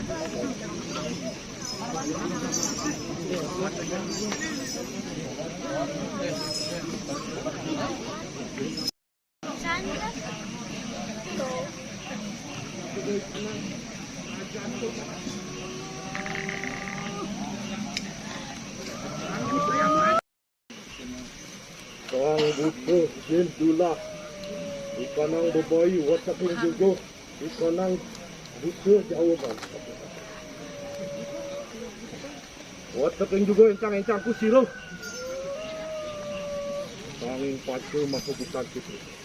Kang butuh jentulah ikanang bebayu wataking juga ikanang butuh jawaban wataking juga encang-encang ku siro kanging pacu masuk bukan kita